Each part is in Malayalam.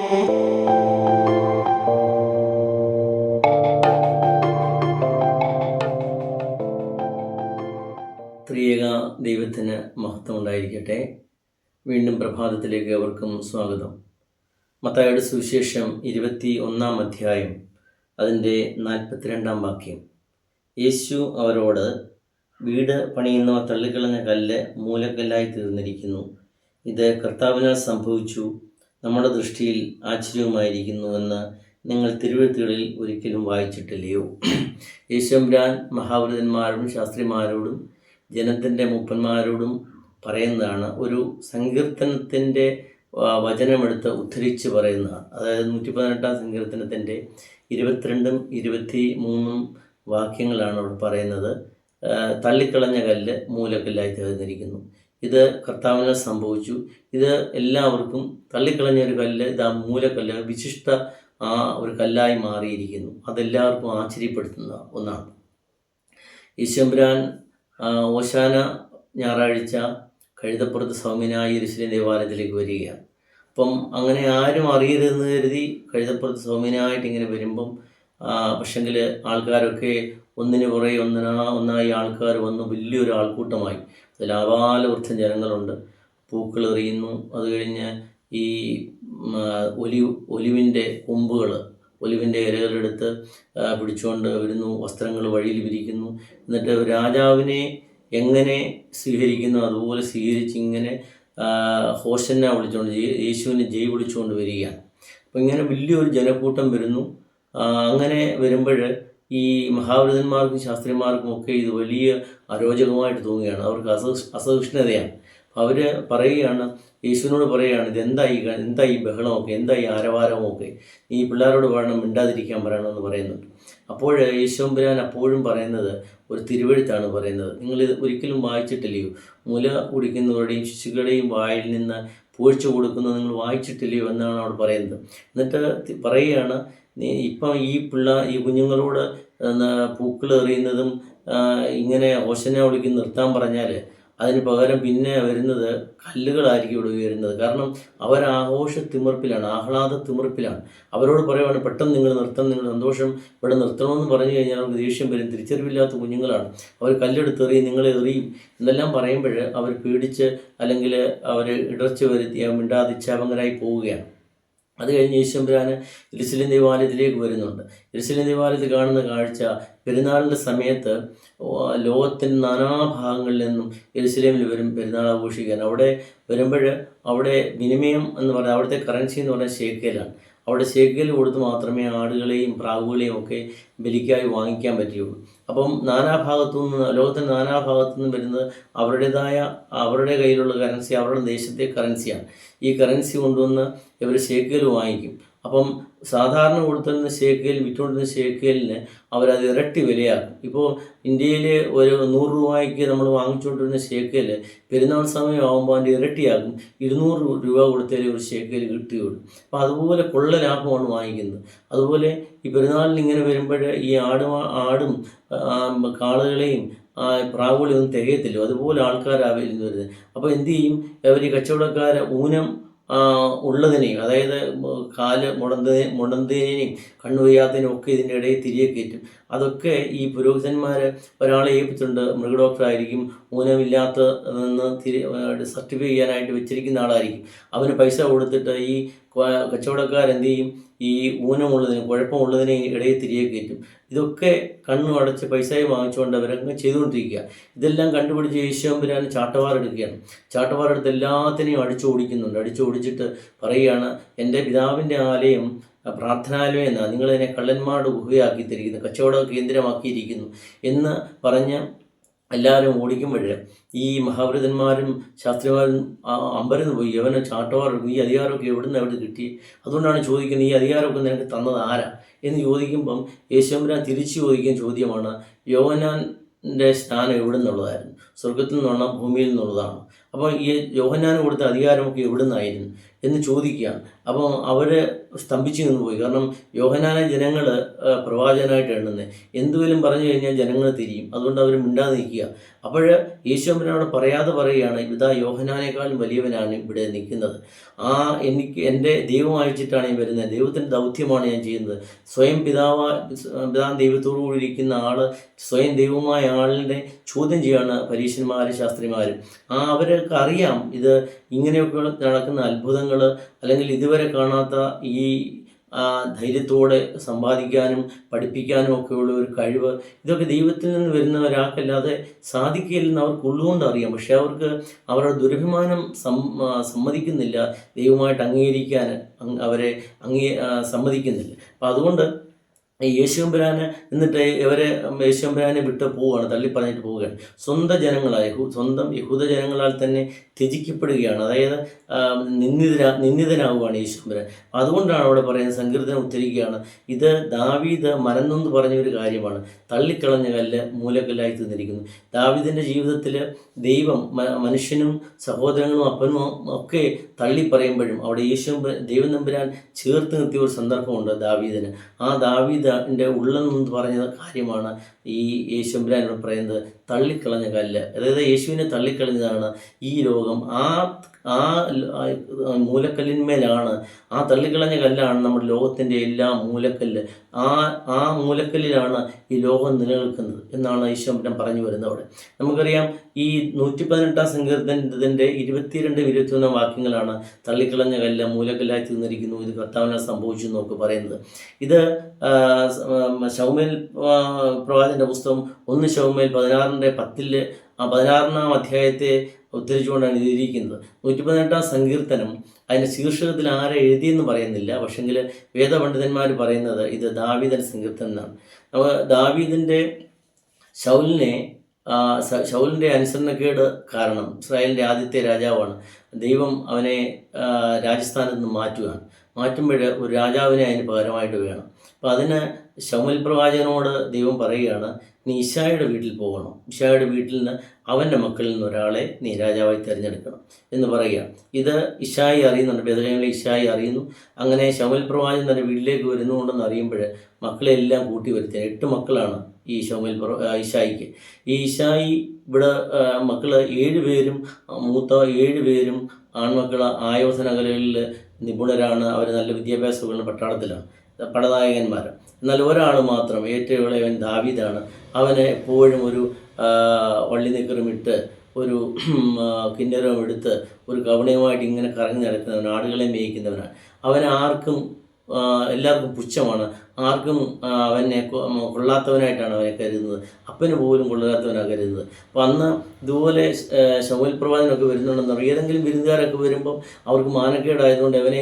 ത്രിയേക ദൈവത്തിന് മഹത്വം ഉണ്ടായിരിക്കട്ടെ. വീണ്ടും പ്രഭാതത്തിലേക്ക് അവർക്കും സ്വാഗതം. മത്തായിയുടെ സുവിശേഷം 21 അധ്യായം അതിൻ്റെ 42 വാക്യം. യേശു അവരോട്, വീട് പണിയുന്നവർ തള്ളിക്കളഞ്ഞ കല്ല് മൂലക്കല്ലായി തീർന്നിരിക്കുന്നു. ഇത് കർത്താവിനാൽ സംഭവിച്ചു, നമ്മുടെ ദൃഷ്ടിയിൽ ആശ്ചര്യവുമായിരിക്കുന്നുവെന്ന് നിങ്ങൾ തിരുവെഴുത്തുകളിൽ ഒരിക്കലും വായിച്ചിട്ടില്ലയോ? യേശുമ്പുരാൻ മഹാപുരോഹിതന്മാരോടും ശാസ്ത്രിമാരോടും ജനത്തിൻ്റെ മൂപ്പന്മാരോടും പറയുന്നതാണ്. ഒരു സങ്കീർത്തനത്തിൻ്റെ വചനമെടുത്ത് ഉദ്ധരിച്ച് പറയുന്നതാണ്. അതായത് 118 സങ്കീർത്തനത്തിൻ്റെ 22ഉം 23ഉം വാക്യങ്ങളാണ് അവിടെ പറയുന്നത്. തള്ളിക്കളഞ്ഞ കല്ല് മൂലക്കല്ലായി തീർന്നിരിക്കുന്നു. ഇത് കർത്താവിനാൽ സംഭവിച്ചു. ഇത് എല്ലാവർക്കും തള്ളിക്കളഞ്ഞ ഒരു കല്ല്, ഇത് ആ മൂലക്കല്ല്, വിശിഷ്ട ഒരു കല്ലായി മാറിയിരിക്കുന്നു. അതെല്ലാവർക്കും ആശ്ചര്യപ്പെടുത്തുന്ന ഒന്നാണ്. യേശുമ്പുരാൻ ഓശാന ഞായറാഴ്ച കഴുതപ്പുറത്ത് സൗമ്യനായി യെരൂശലേം ദേവാലയത്തിലേക്ക് വരികയാണ്. അപ്പം അങ്ങനെ ആരും അറിയരുതെന്ന് കരുതി കഴുതപ്പുറത്ത് സൗമ്യനായിട്ട് ഇങ്ങനെ വരുമ്പം പക്ഷെങ്കിൽ ആൾക്കാരൊക്കെ ഒന്നിനു പുറകെ ഒന്നായി ആൾക്കാർ വന്ന് വലിയൊരു ആൾക്കൂട്ടമായി. അതിൽ ആപാലവൃദ്ധം ജനങ്ങളുണ്ട്. പൂക്കൾ എറിയുന്നു. അത് കഴിഞ്ഞ് ഈ ഒലിവിൻ്റെ കൊമ്പുകൾ, ഒലിവിൻ്റെ ഇലകളെടുത്ത് പിടിച്ചുകൊണ്ട് വരുന്നു. വസ്ത്രങ്ങൾ വഴിയിൽ വിരിക്കുന്നു. എന്നിട്ട് രാജാവിനെ എങ്ങനെ സ്വീകരിക്കുന്നു അതുപോലെ സ്വീകരിച്ച് ഇങ്ങനെ ഹോശന്ന വിളിച്ചുകൊണ്ട്, യേശുവിനെ ജയ് വിളിച്ചുകൊണ്ട് വരികയാണ്. അപ്പോൾ ഇങ്ങനെ വലിയൊരു ജനക്കൂട്ടം വരുന്നു. അങ്ങനെ വരുമ്പോൾ ഈ മഹാപുരോഹിതന്മാർക്കും ശാസ്ത്രിമാർക്കും ഒക്കെ ഇത് വലിയ അരോചകമായിട്ട് തോന്നുകയാണ്. അവർക്ക് അസഹിഷ്ണുതയാണ്. അവർ പറയുകയാണ്, യേശുവിനോട് പറയുകയാണ്, എന്തായി ബഹളമൊക്കെ, എന്തായി ആരവാരമൊക്കെ, ഈ പിള്ളേരോട് പറയണം, മിണ്ടാതിരിക്കാൻ പറയണമെന്ന് പറയുന്നുണ്ട്. അപ്പോൾ യേശുമ്പുരാൻ അപ്പോഴും പറയുന്നത് ഒരു തിരുവെഴുത്താണ് പറയുന്നത്. നിങ്ങളിത് ഒരിക്കലും വായിച്ചിട്ടില്ലയോ? മുല കുടിക്കുന്നവരുടെയും ശിശുക്കളുടെയും വായിൽ നിന്ന് പൂഴ്ച കൊടുക്കുന്നത് നിങ്ങൾ വായിച്ചിട്ടില്ലയോ എന്നാണ് അവിടെ പറയുന്നത്. എന്നിട്ട് പറയുകയാണ്, ഇപ്പം ഈ കുഞ്ഞുങ്ങളോട് പൂക്കൾ എറിയുന്നതും ഇങ്ങനെ ഹോശന്ന വിളിക്കുന്ന നിർത്താൻ പറഞ്ഞാൽ അതിന് പകരം പിന്നെ വരുന്നത് കല്ലുകളായിരിക്കും ഇവിടെ വരുന്നത്. കാരണം അവർ ആഘോഷത്തിമിർപ്പിലാണ്, ആഹ്ലാദത്തിമിർപ്പിലാണ്. അവരോട് പറയുവാണ്, പെട്ടെന്ന് നിങ്ങൾ നിർത്തണം, നിങ്ങൾ സന്തോഷം ഇവിടെ നിർത്തണമെന്ന് പറഞ്ഞു കഴിഞ്ഞാൽ അവർക്ക് ദേഷ്യം വരും. തിരിച്ചറിവില്ലാത്ത കുഞ്ഞുങ്ങളാണ്. അവർ കല്ലെടുത്തെറിയും, നിങ്ങളെ എറിയും എന്നെല്ലാം പറയുമ്പോൾ അവർ പേടിച്ച് അല്ലെങ്കിൽ അവർ ഇടർച്ച വരുത്തി മിണ്ടാതെ ഇച്ഛാഭംഗരായി പോവുകയാണ്. അത് കഴിഞ്ഞ് യേശുമ്പുരാൻ യെരൂശലേം ദേവാലയത്തിലേക്ക് വരുന്നുണ്ട്. യെരൂശലേം ദേവാലയത്തിൽ കാണുന്ന കാഴ്ച, പെരുന്നാളിൻ്റെ സമയത്ത് ലോകത്തിൻ്റെ നാനാഭാഗങ്ങളിൽ നിന്നും യെരൂശലേമിൽ വരും പെരുന്നാൾ ആഘോഷിക്കാൻ. അവിടെ വരുമ്പോൾ അവിടെ വിനിമയം എന്ന് പറഞ്ഞാൽ, അവിടുത്തെ കറൻസി എന്ന് പറഞ്ഞാൽ ശേക്കലാണ്. അവിടെ ശേക്കൽ കൊടുത്ത് മാത്രമേ ആടുകളെയും പ്രാവുകളെയും ഒക്കെ ബലിക്കായി വാങ്ങിക്കാൻ പറ്റുകയുള്ളൂ. അപ്പം ലോകത്തിൻ്റെ നാനാഭാഗത്തു നിന്നും വരുന്നത് അവരുടെ കയ്യിലുള്ള കറൻസി, അവരുടെ ദേശത്തെ കറൻസിയാണ്. ഈ കറൻസി കൊണ്ടുവന്ന് ഇവർ ശേക്കൽ വാങ്ങിക്കും. അപ്പം സാധാരണ കൊടുത്തിരുന്ന ശേക്കൽ, വിറ്റുകൊണ്ടിരുന്ന ശേക്കലിന് അവരത് ഇരട്ടി വിലയാക്കും. ഇപ്പോൾ ഇന്ത്യയിൽ ഒരു 100 രൂപയ്ക്ക് നമ്മൾ വാങ്ങിച്ചുകൊണ്ടിരുന്ന ശേക്കൽ പെരുന്നാൾ സമയമാകുമ്പോൾ അതിൻ്റെ ഇരട്ടിയാക്കും. 200 രൂപ കൊടുത്താലേ ഒരു ശേക്കൽ കിട്ടുകയുള്ളൂ. അപ്പോൾ അതുപോലെ കൊള്ള ലാഭമാണ് വാങ്ങിക്കുന്നത്. അതുപോലെ ഈ പെരുന്നാളിന് ഇങ്ങനെ വരുമ്പോൾ ഈ ആടും കാളുകളെയും പ്രാവുകളെയും ഒന്നും തികയത്തില്ലോ. അതുപോലെ ആൾക്കാരാണ് വരുന്നത്. അപ്പോൾ എന്തു ചെയ്യും? അവർ ഈ കച്ചവടക്കാർ ഊനം ഉള്ളതിനെയും, അതായത് കാല് മുടന്തതിനെയും കണ്ണുവയ്യാത്തതിനും ഒക്കെ ഇതിൻ്റെ ഇടയിൽ തിരികെ കയറ്റും. അതൊക്കെ ഈ പുരോഹിതന്മാർ ഒരാളെ ഏൽപ്പിച്ചിട്ടുണ്ട്. മൃഗഡോക്ടറായിരിക്കും, ഊനമില്ലാത്തതെന്ന് സർട്ടിഫൈ ചെയ്യാനായിട്ട് വെച്ചിരിക്കുന്ന ആളായിരിക്കും. അവന് പൈസ കൊടുത്തിട്ട് ഈ കച്ചവടക്കാരെന്ത് ചെയ്യും? ഈ ഊനമുള്ളതിന്, കുഴപ്പമുള്ളതിനെ ഇടയിൽ തിരികെ കയറ്റും. ഇതൊക്കെ കണ്ണു അടച്ച് പൈസയും വാങ്ങിച്ചുകൊണ്ട് അവരങ്ങ് ചെയ്തുകൊണ്ടിരിക്കുക. ഇതെല്ലാം കണ്ടുപിടിച്ച് യേശുമ്പുരാൻ ചാട്ടവാറെടുക്കുകയാണ്. ചാട്ടവാറെടുത്ത് എല്ലാത്തിനെയും അടിച്ചോടിക്കുന്നുണ്ട്. അടിച്ചോടിച്ചിട്ട് പറയുകയാണ്, എൻ്റെ പിതാവിൻ്റെ ആലയം പ്രാർത്ഥനാലയം എന്നാണ്, നിങ്ങളതിനെ കള്ളന്മാരുടെ ഗുഹയാക്കിത്തിരിക്കുന്നു, കച്ചവട കേന്ദ്രമാക്കിയിരിക്കുന്നു എന്ന് പറഞ്ഞ് എല്ലാവരും ഓടിക്കുമ്പോൾ ഈ മഹാപുരോഹിതന്മാരും ശാസ്ത്രിമാരും അമ്പരന്ന് പോയി. അവനെ ചാട്ടവാറെടുക്കും. ഈ അധികാരമൊക്കെ എവിടെ കിട്ടി? അതുകൊണ്ടാണ് ചോദിക്കുന്നത്, ഈ അധികാരമൊക്കെ നിനക്ക് തന്നത് ആരാ എന്ന് ചോദിക്കുമ്പം യേശുമ്പുരാൻ തിരിച്ചു ചോദിക്കുന്ന ചോദ്യമാണ്, യോഹന്നാൻ്റെ സ്ഥാനം എവിടെ നിന്നുള്ളതായിരുന്നു? സ്വർഗത്തിൽ നിന്നാണോ ഭൂമിയിൽ നിന്നുള്ളതാണോ? അപ്പോൾ ഈ യോഹന്നാന് കൊടുത്ത അധികാരമൊക്കെ എവിടെ നിന്നായിരുന്നു എന്ന് ചോദിക്കുകയാണ്. അപ്പം അവർ സ്തംഭിച്ചു നിന്ന് പോയി. കാരണം യോഹന്നാനെ ജനങ്ങൾ പ്രവാചകനായിട്ട് എണ്ണുന്നത്, എന്തുവരും പറഞ്ഞു കഴിഞ്ഞാൽ ജനങ്ങൾ തിരിയും, അതുകൊണ്ട് അവർ മിണ്ടാതെ നിൽക്കുക. അപ്പോൾ യേശു അവിടെ പറയാതെ പറയുകയാണ്, ഇതാ യോഹന്നാനേക്കാളും വലിയവനാണ് ഇവിടെ നിൽക്കുന്നത്. എൻ്റെ ദൈവം അയച്ചിട്ടാണ് ഞാൻ വരുന്നത്, ദൈവത്തിൻ്റെ ദൗത്യമാണ് ഞാൻ ചെയ്യുന്നത്. സ്വയം പിതാവ് ദൈവത്തോടു കൂടി ഇരിക്കുന്ന ആൾ സ്വയം ദൈവമായ ആളിനെ ചോദ്യം ചെയ്യാണ് പരീശന്മാരും ശാസ്ത്രിമാരും. അവർക്ക് അറിയാം ഇത് ഇങ്ങനെയൊക്കെ നടക്കുന്ന അത്ഭുതങ്ങൾ, അല്ലെങ്കിൽ ഇതുവരെ കാണാത്ത ഈ ധൈര്യത്തോടെ സമ്പാദിക്കാനും പഠിപ്പിക്കാനും ഒക്കെയുള്ള ഒരു കഴിവ്, ഇതൊക്കെ ദൈവത്തിൽ നിന്ന് വരുന്ന ഒരാൾക്കല്ലാതെ സാധിക്കില്ലെന്ന് അവർക്ക് ഉള്ളുകൊണ്ട് അറിയാം. പക്ഷെ അവർക്ക് അവരുടെ ദുരഭിമാനം സമ്മതിക്കുന്നില്ല, ദൈവമായിട്ട് അംഗീകരിക്കാൻ സമ്മതിക്കുന്നില്ല. അപ്പം അതുകൊണ്ട് യേശുമ്പരാനെ എന്നിട്ട് യേശുമ്പരാനെ വിട്ട് പോവുകയാണ്, തള്ളിപ്പറഞ്ഞിട്ട് പോവുകയാണ്. സ്വന്തം യഹൂദ ജനങ്ങളാൽ തന്നെ ത്യജിക്കപ്പെടുകയാണ്. അതായത് നിന്ദിതനാവുകയാണ് യേശുമ്പരാൻ. അതുകൊണ്ടാണ് അവിടെ പറയുന്നത്, സങ്കീർത്തനം ഉദ്ധരിക്കുകയാണ്, ഇത് ദാവീദ് മനന്നൊന്ന് പറഞ്ഞൊരു കാര്യമാണ്, തള്ളിക്കളഞ്ഞ കല്ല് മൂലക്കല്ലായി തീർന്നിരിക്കുന്നു. ദാവീദിൻ്റെ ജീവിതത്തിൽ ദൈവം മനുഷ്യനും സഹോദരങ്ങളും അപ്പനും ഒക്കെ തള്ളിപ്പറയുമ്പോഴും അവിടെ ദൈവം തമ്പുരാൻ ചേർത്ത് നിർത്തിയ ഒരു സന്ദർഭമുണ്ട് ദാവീദിന്. ആ ദാവീദിൻ്റെ ഉള്ളെന്ന് പറഞ്ഞ കാര്യമാണ് ഈ യേശുമ്പുരാനോട് പറയുന്നത്, തള്ളിക്കളഞ്ഞ കല്ല്. അതായത് യേശുവിനെ തള്ളിക്കളഞ്ഞതാണ് ഈ ലോകം. ആ മൂലക്കല്ലിന്മേലാണ്, ആ തള്ളിക്കളഞ്ഞ കല്ലാണ് നമ്മുടെ ലോകത്തിൻ്റെ എല്ലാ മൂലക്കല്ല്. ആ മൂലക്കല്ലിലാണ് ഈ ലോകം നിലനിൽക്കുന്നത് എന്നാണ് യേശുമ്പുരാൻ പറഞ്ഞു വരുന്നത്. അവിടെ നമുക്കറിയാം, ഈ 118 സങ്കീർത്തനത്തിൻ്റെ 22, 21 വാക്യങ്ങളാണ് തള്ളിക്കളഞ്ഞ കല്ല് മൂലക്കല്ലായി തീർന്നിരിക്കുന്നു, ഇത് കർത്താവിനാൽ സംഭവിച്ചു എന്നൊക്കെ പറയുന്നത്. ഇത് ശമൂവേൽ പ്രവാചകന്റെ പുസ്തകം 1 ശമൂവേൽ 16:10 16-ാം അധ്യായത്തെ ഉദ്ധരിച്ചുകൊണ്ടാണ് എഴുതിയിരിക്കുന്നത്. 118 സങ്കീർത്തനം അതിൻ്റെ ശീർഷകത്തിൽ ആരെ എഴുതിയെന്ന് പറയുന്നില്ല, പക്ഷെങ്കിൽ വേദപണ്ഡിതന്മാർ പറയുന്നത് ഇത് ദാവീദിൻ്റെ സങ്കീർത്തനം എന്നാണ്. ദാവീദിൻ്റെ ശൗലിൻ്റെ അനുസരണക്കേട് കാരണം, ഇസ്രായേലിൻ്റെ ആദ്യത്തെ രാജാവാണ്, ദൈവം അവനെ രാജസ്ഥാനത്ത് നിന്ന് മാറ്റുമ്പോൾ ഒരു രാജാവിനെ അതിന് പകരമായിട്ട് വേണം. അപ്പോൾ അതിന് ശമൂവേൽ പ്രവാചകനോട് ദൈവം പറയുകയാണ്, നീ ഇശായിയുടെ വീട്ടിൽ പോകണം, ഇശായിയുടെ വീട്ടിൽ നിന്ന് അവൻ്റെ മക്കളിൽ നിന്ന് ഒരാളെ നീ രാജാവായി തിരഞ്ഞെടുക്കണം എന്ന് പറയുകയാണ്. ഇത് ഇശായി അറിയുന്നുണ്ട്, ബേത്ലഹേമിലെ ഇശായി അറിയുന്നു. അങ്ങനെ ശമൂവേൽ പ്രവാചകൻ തൻ്റെ വീട്ടിലേക്ക് വരുന്നുണ്ടെന്ന് അറിയുമ്പോൾ മക്കളെല്ലാം കൂട്ടി വരുത്തി. 8 മക്കളാണ് ഈ ഇശായിക്ക്. ഈ ഇശായി ഇവിടെ മക്കൾ 7 പേരും, മൂത്ത 7 പേരും ആൺമക്കൾ ആയോധന കലകളിൽ നിപുണരാണ്. അവർ നല്ല വിദ്യാഭ്യാസമുള്ള പട്ടാളത്തിലാണ്, പടനായകന്മാർ. എന്നാൽ ഒരാൾ മാത്രം, ഏറ്റവും ഇളയവൻ ദാവീദാണ്. അവന് എപ്പോഴും ഒരു വള്ളിനിക്കറുമിട്ട് ഒരു കിന്നരവും എടുത്ത് ഒരു കവണയുമായിട്ട് ഇങ്ങനെ കറങ്ങി നടക്കുന്നവൻ, ആടുകളെ മേയിക്കുന്നവനാണ്. എല്ലാവർക്കും പുച്ഛമാണ്, ആർക്കും അവനെ കൊള്ളാത്തവനായിട്ടാണ് അവനെ കരുതുന്നത്, അപ്പന് പോലും കൊള്ളാത്തവനാണ് കരുതുന്നത്. അപ്പം അന്ന് ഇതുപോലെ ശമൂവേൽ പ്രവാചകനൊക്കെ വരുന്നുണ്ടെന്ന് ഏതെങ്കിലും വിരുന്നുകാരൊക്കെ വരുമ്പം അവർക്ക് മാനക്കേടായതുകൊണ്ട് അവനെ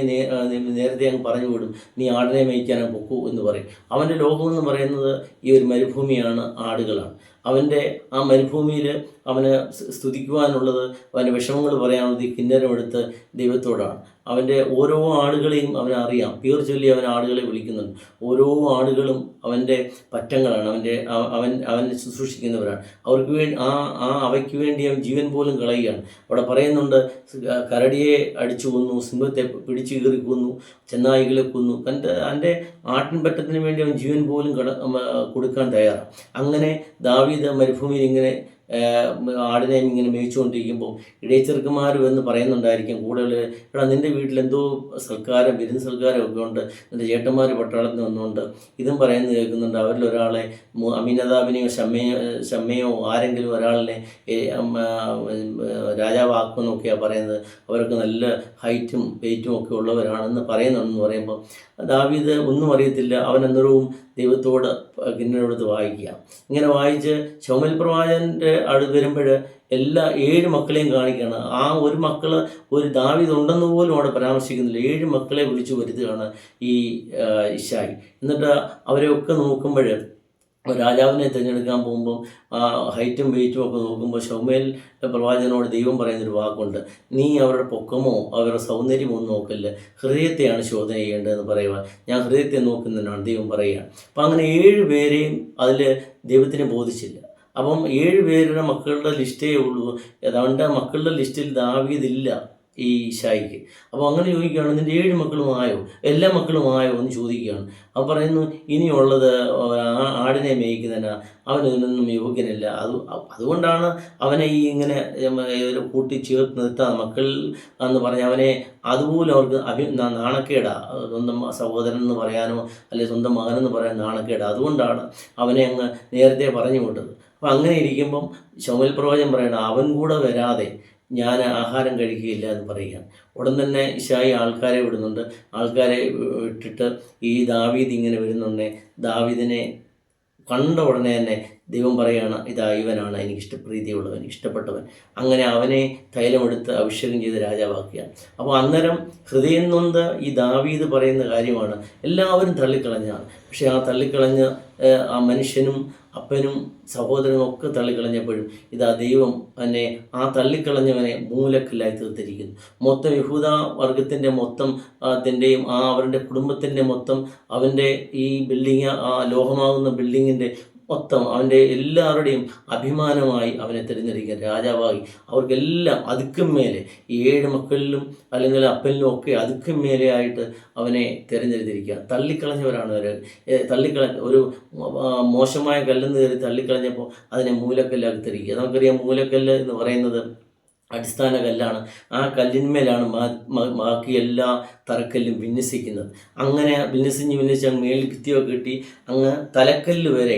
നേരത്തെ അങ്ങ് പറഞ്ഞു വിടും, നീ ആടിനെ മേയ്ക്കാനും പൊക്കൂ എന്ന് പറയും. അവൻ്റെ ലോകമെന്ന് പറയുന്നത് ഈ ഒരു മരുഭൂമിയാണ്, ആടുകളാണ്. അവൻ്റെ ആ മരുഭൂമിയിൽ അവന് സ്തുതിക്കുവാനുള്ളത്, അവൻ്റെ വിഷമങ്ങൾ പറയാനുള്ളത് ഈ കിന്നരമെടുത്ത് ദൈവത്തോടാണ്. അവൻ്റെ ഓരോ ആടുകളെയും അവനറിയാം, പേർ ചൊല്ലി അവൻ ആടുകളെ വിളിക്കുന്നുണ്ട്. ഓരോ ആടുകളും അവൻ്റെ പറ്റങ്ങളാണ്, അവൻ ശുശ്രൂഷിക്കുന്നവരാണ്. അവർക്ക് വേണ്ടി അവയ്ക്ക് വേണ്ടി അവൻ ജീവൻ പോലും കളയുകയാണ്. അവിടെ പറയുന്നുണ്ട്, കരടിയെ അടിച്ചു കൊന്നു, സിംഹത്തെ പിടിച്ചു കീറി കൊന്നു, ചെന്നായികളെ കൊന്നു, എൻ്റെ ആട്ടിൻപറ്റത്തിന് വേണ്ടി അവൻ ജീവൻ പോലും കൊടുക്കാൻ തയ്യാറാണ്. അങ്ങനെ ദാവീദ് മരുഭൂമിയിൽ ഇങ്ങനെ ആടിനെ ഇങ്ങനെ മേയിച്ചുകൊണ്ടിരിക്കുമ്പോൾ ഇടയച്ചെറുക്കന്മാർ എന്ന് പറയുന്നുണ്ടായിരിക്കും കൂടുതൽ, എടാ നിൻ്റെ വീട്ടിൽ എന്തോ സൽക്കാരം, വിരുന്ന് സൽക്കാരമൊക്കെ ഉണ്ട്, നിൻ്റെ ചേട്ടന്മാർ പട്ടാളത്തിൽ വന്നുകൊണ്ട് ഇതും പറയുന്നത് കേൾക്കുന്നുണ്ട്. അവരിലൊരാളെ അമീനദാബിനെയോ ഷമ്മയോ ആരെങ്കിലും ഒരാളിനെ രാജാവാക്കുമെന്നൊക്കെയാണ് പറയുന്നത്. അവർക്ക് നല്ല ഹൈറ്റും വെയിറ്റും ഒക്കെ ഉള്ളവരാണെന്ന് പറയുന്നുണ്ടെന്ന് പറയുമ്പോൾ ദാവീദ് ഒന്നും അറിയത്തില്ല. അവൻ അന്നേരവും ദൈവത്തോട് കിന്നരമെടുത്ത് വായിക്കുക. ഇങ്ങനെ വായിച്ച് ശമൂവേൽ പ്രവാചകൻ്റെ അടുത്ത് വരുമ്പോൾ എല്ലാ 7 മക്കളെയും കാണിക്കുകയാണ്. ആ ഒരു മക്കൾ, ഒരു ദാവീദ് ഉണ്ടെന്ന് പോലും അവിടെ പരാമർശിക്കുന്നില്ല. 7 മക്കളെ വിളിച്ചു വരുത്തുകയാണ് ഈ ഇശായി. എന്നിട്ട് അവരെയൊക്കെ നോക്കുമ്പോൾ, രാജാവിനെ തിരഞ്ഞെടുക്കാൻ പോകുമ്പോൾ ഹൈറ്റും വെയിറ്റും ഒക്കെ നോക്കുമ്പോൾ ശമൂവേൽ പ്രവാചകനോട് ദൈവം പറയുന്നൊരു വാക്കുണ്ട്, നീ അവരുടെ പൊക്കമോ അവരുടെ സൗന്ദര്യമോ ഒന്നും നോക്കില്ല, ഹൃദയത്തെയാണ് ശോധന ചെയ്യേണ്ടതെന്ന് പറയുക. ഞാൻ ഹൃദയത്തെ നോക്കുന്നതിനാണ് ദൈവം പറയുക. അപ്പം അങ്ങനെ 7 പേരെയും അതിൽ ദൈവത്തിന് ബോധിച്ചില്ല. അപ്പം 7 പേരുടെ മക്കളുടെ ലിസ്റ്റേ ഉള്ളൂ. അവൻ്റെ മക്കളുടെ ലിസ്റ്റിൽ ദാവീദില്ല. ഈ ഇശായിക്ക്. അപ്പോൾ അങ്ങനെ ചോദിക്കുകയാണ്, നിൻ്റെ 7 മക്കളുമായോ, എല്ലാ മക്കളുമായോ എന്ന് ചോദിക്കുകയാണ്. അപ്പോൾ പറയുന്നു, ഇനിയുള്ളത് ആടിനെ മേയ്ക്കുന്നതിനാ, അവൻ ഇതിനൊന്നും യോഗ്യനല്ല. അതുകൊണ്ടാണ് അവനെ ഈ ഇങ്ങനെ കൂട്ടി ചേർത്ത് നിർത്താൻ മക്കൾ എന്ന് പറഞ്ഞ് അവനെ അതുപോലും അവർക്ക് നാണക്കേടാ. സ്വന്തം സഹോദരൻ എന്ന് പറയാനോ അല്ലെങ്കിൽ സ്വന്തം മകനെന്ന് പറയാൻ നാണക്കേടാ. അതുകൊണ്ടാണ് അവനെ അങ്ങ് നേരത്തെ പറഞ്ഞു വിട്ടത്. അപ്പം അങ്ങനെ ഇരിക്കുമ്പം ശമൂവേൽ പ്രവാചകൻ പറയണം, അവൻ കൂടെ വരാതെ ഞാൻ ആഹാരം കഴിക്കുകയില്ല എന്ന് പറയുകയാണ്. ഉടൻ തന്നെ ഇശായി ആൾക്കാരെ വിടുന്നുണ്ട്. ആൾക്കാരെ വിട്ടിട്ട് ഈ ദാവീദ് ഇങ്ങനെ വരുന്നുണ്ടേ, ദാവീദിനെ കണ്ട ഉടനെ തന്നെ ദൈവം പറയുകയാണ്, ഇതാ ഇവനാണ് എനിക്ക് ഇഷ്ടപ്രീതിയുള്ളവൻ, ഇഷ്ടപ്പെട്ടവൻ. അങ്ങനെ അവനെ തൈലമെടുത്ത് അഭിഷേകം ചെയ്ത് രാജാവാക്കുകയാണ്. അപ്പോൾ അന്നേരം ഹൃദയം നൊന്ത് ഈ ദാവീദ് പറയുന്ന കാര്യമാണ് എല്ലാവരും തള്ളിക്കളഞ്ഞാണ്. പക്ഷേ ആ തള്ളിക്കളഞ്ഞ് ആ മനുഷ്യനും അപ്പനും സഹോദരനും ഒക്കെ തള്ളിക്കളഞ്ഞപ്പോഴും ഇതാ ദൈവം തന്നെ ആ തള്ളിക്കളഞ്ഞവനെ മൂലക്കല്ലായി തീർത്തിരിക്കുന്നു. മൊത്തം യഹൂദ വർഗത്തിൻ്റെ മൊത്തം അതിൻ്റെയും അവരുടെ കുടുംബത്തിൻ്റെ മൊത്തം അവൻ്റെ ഈ ബിൽഡിങ്, ആ ലോഹമാകുന്ന ബിൽഡിങ്ങിൻ്റെ മൊത്തം അവൻ്റെ എല്ലാവരുടെയും അഭിമാനമായി അവനെ തിരഞ്ഞെടുക്കാൻ രാജാവായി. അവർക്കെല്ലാം അതുക്കും മേലെ 7 മക്കളിലും അല്ലെങ്കിൽ അപ്പനിലും ഒക്കെ അതുക്കും മേലെ ആയിട്ട് അവനെ തിരഞ്ഞെടുത്തിരിക്കുക. തള്ളിക്കളഞ്ഞവരാണ് അവർ. ഒരു മോശമായ കല്ലെന്ന് കയറി തള്ളിക്കളഞ്ഞപ്പോൾ അതിനെ മൂലക്കല്ലാക്കി തിരിക്കുക. നമുക്കറിയാം, മൂലക്കല്ല് എന്ന് പറയുന്നത് അടിസ്ഥാന കല്ലാണ്. ആ കല്ലിന്മേലാണ് ബാക്കി എല്ലാ തറക്കല്ലും വിന്യസിക്കുന്നത്. അങ്ങനെ വിന്യസിച്ച് അങ്ങ് മേളിൽ ഭിത്തിയൊക്കെ കിട്ടി അങ്ങ് തലക്കല്ല് വരെ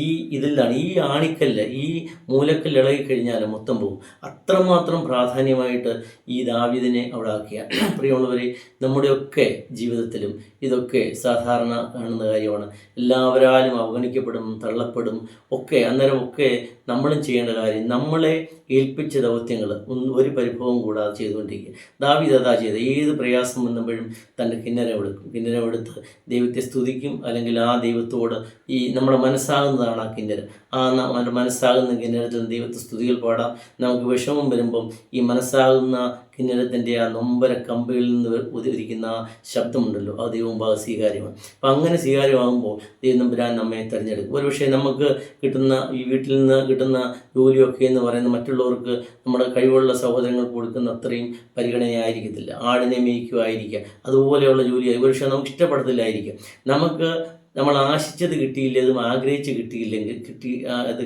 ഈ ഇതിലാണ്. ഈ ആണിക്കല്ല്, ഈ മൂലക്കല്ല് ഇളകി കഴിഞ്ഞാൽ മൊത്തം പോകും. അത്രമാത്രം പ്രാധാന്യമായിട്ട് ഈ ദാവീദിനെ അവിടെ ആക്കിയ. പ്രിയമുള്ളവരെ, നമ്മുടെയൊക്കെ ജീവിതത്തിലും ഇതൊക്കെ സാധാരണ കാണുന്ന കാര്യമാണ്. എല്ലാവരാലും അവഗണിക്കപ്പെടും, തള്ളപ്പെടും ഒക്കെ. അന്നേരം ഒക്കെ നമ്മളും ചെയ്യേണ്ട കാര്യം, നമ്മളെ ഏൽപ്പിച്ച ദൗത്യങ്ങൾ ഒരു പരിഭവം കൂടാതെ ചെയ്തുകൊണ്ടിരിക്കുക. ദാവീദ് അതാ ചെയ്ത്. ഏത് പ്രയാസം വന്നപ്പോഴും തൻ്റെ കിന്നരമെടുത്ത് ദൈവത്തെ സ്തുതിക്കും. അല്ലെങ്കിൽ ആ ദൈവത്തോട് ഈ നമ്മുടെ മനസ്സാകുന്നതാണ് ആ കിന്നരം. നമ്മുടെ മനസ്സാകുന്ന കിന്നരത്തിൽ ദൈവത്തെ സ്തുതികൾ പാടാം. നമുക്ക് വിഷമം വരുമ്പം ഈ മനസ്സാകുന്ന കിന്നരത്തിൻ്റെ ആ നൊമ്പര കമ്പികളിൽ നിന്ന് ഉദിരിക്കുന്ന ആ ശബ്ദമുണ്ടല്ലോ, അത് ദൈവം സ്വീകാര്യമാണ്. അപ്പം അങ്ങനെ സ്വീകാര്യമാകുമ്പോൾ ദൈവം തമ്പുരാൻ നമ്മെ തിരഞ്ഞെടുക്കും. ഒരുപക്ഷെ നമുക്ക് കിട്ടുന്ന ഈ വീട്ടിൽ നിന്ന് കിട്ടുന്ന ജോലിയൊക്കെ എന്ന് പറയുന്നത് മറ്റുള്ളവർക്ക് നമ്മുടെ കഴിവുള്ള സഹോദരങ്ങൾക്ക് കൊടുക്കുന്ന അത്രയും പരിഗണനയായിരിക്കത്തില്ല. ആടിനെ മേയ്ക്കുമായിരിക്കാം, അതുപോലെയുള്ള ജോലി ഒരുപക്ഷെ നമുക്ക് ഇഷ്ടപ്പെടത്തില്ലായിരിക്കും. നമ്മൾ ആശിച്ചത് കിട്ടിയില്ലെങ്കിലും ആഗ്രഹിച്ച്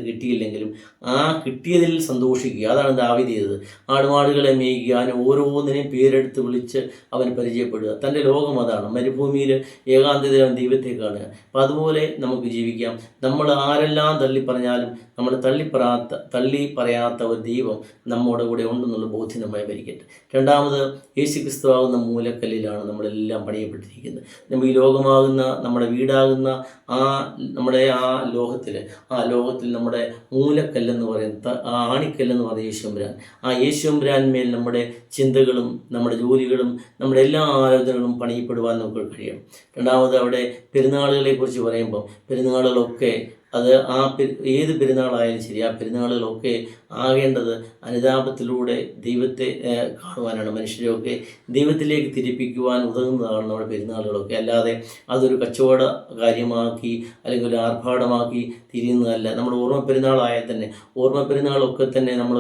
കിട്ടിയില്ലെങ്കിലും ആ കിട്ടിയതിൽ സന്തോഷിക്കുക. അതാണ് ദാവീദ് ചെയ്തത്. ആടുമാടുകളെ മേയ്ക്കുക, അവന് ഓരോന്നിനെയും പേരെടുത്ത് വിളിച്ച് അവൻ പരിചയപ്പെടുക. തൻ്റെ ലോകം അതാണ്. മരുഭൂമിയിൽ ഏകാന്തത ദൈവത്തെ കാണുക. അപ്പം അതുപോലെ നമുക്ക് ജീവിക്കാം. നമ്മൾ ആരെല്ലാം തള്ളിപ്പറഞ്ഞാലും നമ്മൾ തള്ളി പറയാത്ത ഒരു ദൈവം നമ്മുടെ കൂടെ ഉണ്ടെന്നുള്ള ബോധ്യം നമ്മെ ഭരിക്കട്ടെ. രണ്ടാമത്, യേശുക്രിസ്തുവാകുന്ന മൂലക്കല്ലിലാണ് നമ്മളെല്ലാം പണിയപ്പെട്ടിരിക്കുന്നത്. നമ്മൾ ഈ ലോകമാകുന്ന നമ്മുടെ വീടാകുന്ന നമ്മുടെ ലോകത്തിൽ നമ്മുടെ മൂലക്കല്ലെന്ന് പറയുന്നത്, ആ ആണിക്കല്ലെന്ന് പറയുന്നത് യേശുമ്പുരാൻ. ആ യേശുമ്പുരാന്മേൽ നമ്മുടെ ചിന്തകളും നമ്മുടെ ജോലികളും നമ്മുടെ എല്ലാ ആലോചനകളും പണിയപ്പെടുവാൻ നമുക്ക് കഴിയണം. രണ്ടാമത്, അവിടെ പെരുന്നാളുകളെ കുറിച്ച് പറയുമ്പോൾ പെരുന്നാളുകളൊക്കെ അത് ഏത് പെരുന്നാളായാലും ശരി, ആ പെരുന്നാളുകളൊക്കെ ആകേണ്ടത് അനുതാപത്തിലൂടെ ദൈവത്തെ കാണുവാനാണ്. മനുഷ്യരെയൊക്കെ ദൈവത്തിലേക്ക് തിരിപ്പിക്കുവാൻ ഉതകുന്നതാണ് നമ്മുടെ പെരുന്നാളുകളൊക്കെ. അല്ലാതെ അതൊരു കച്ചവട കാര്യമാക്കി അല്ലെങ്കിൽ ഒരു ആർഭാടമാക്കി തിരിയുന്നതല്ല. നമ്മുടെ ഓർമ്മ പെരുന്നാളായാൽ തന്നെ, ഓർമ്മ പെരുന്നാളൊക്കെ തന്നെ നമ്മൾ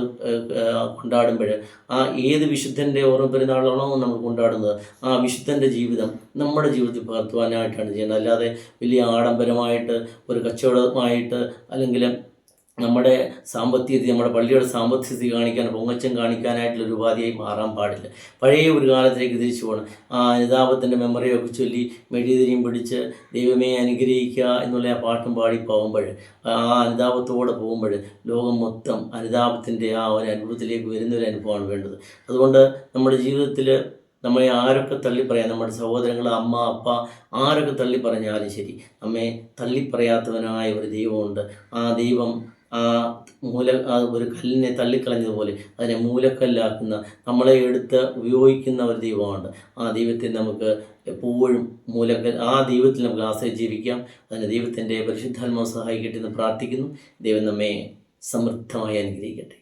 കൊണ്ടാടുമ്പോൾ ആ ഏത് വിശുദ്ധൻ്റെ ഓർമ്മ പെരുന്നാളാണോ നമ്മൾ കൊണ്ടാടുന്നത്, ആ വിശുദ്ധൻ്റെ ജീവിതം നമ്മുടെ ജീവിതത്തിൽ പകർത്തുവാനായിട്ടാണ് ചെയ്യേണ്ടത്. അല്ലാതെ വലിയ ആഡംബരമായിട്ട് ഒരു കച്ചവടമായിട്ട് അല്ലെങ്കിൽ നമ്മുടെ പള്ളിയുടെ സാമ്പത്തിക സ്ഥിതി കാണിക്കാൻ, പൊങ്ങച്ചം കാണിക്കാനായിട്ടുള്ളൊരു ഉപാധിയായി മാറാൻ പാടില്ല. പഴയ ഒരു കാലത്തിലേക്ക് തിരിച്ചു പോകണം. ആ അനുതാപത്തിൻ്റെ മെമ്മറിയൊക്കെ ചൊല്ലി മെഴുകുതിരിയും പിടിച്ച് ദൈവമേ അനുഗ്രഹിക്കുക എന്നുള്ള ആ പാട്ടും പാടി പോകുമ്പോൾ, ആ അനുതാപത്തോടെ പോകുമ്പോൾ ലോകം മൊത്തം അനുതാപത്തിൻ്റെ ആ ഒരു അനുഭവത്തിലേക്ക് വരുന്നൊരു അനുഭവമാണ് വേണ്ടത്. അതുകൊണ്ട് നമ്മുടെ ജീവിതത്തിൽ നമ്മളെ ആരൊക്കെ തള്ളിപ്പറയാം, നമ്മുടെ സഹോദരങ്ങൾ, അമ്മ, അപ്പ, ആരൊക്കെ തള്ളിപ്പറഞ്ഞാലും ശരി, നമ്മെ തള്ളിപ്പറയാത്തവനായ ഒരു ദൈവമുണ്ട്. ആ ദൈവം ഒരു കല്ലിനെ തള്ളിക്കളഞ്ഞതുപോലെ അതിനെ മൂലക്കല്ലാക്കുന്ന, നമ്മളെ എടുത്ത് ഉപയോഗിക്കുന്ന ഒരു ദൈവമുണ്ട്. ആ ദൈവത്തെ നമുക്ക് എപ്പോഴും ആ ദൈവത്തിൽ നമുക്ക് ആശ്രയിച്ച് ജീവിക്കാം. അതിന് ദൈവത്തിൻ്റെ പരിശുദ്ധാത്മാവ് സഹായിക്കട്ടെ എന്ന് പ്രാർത്ഥിക്കുന്നു. ദൈവം നമ്മെ സമൃദ്ധമായി അനുഗ്രഹിക്കട്ടെ.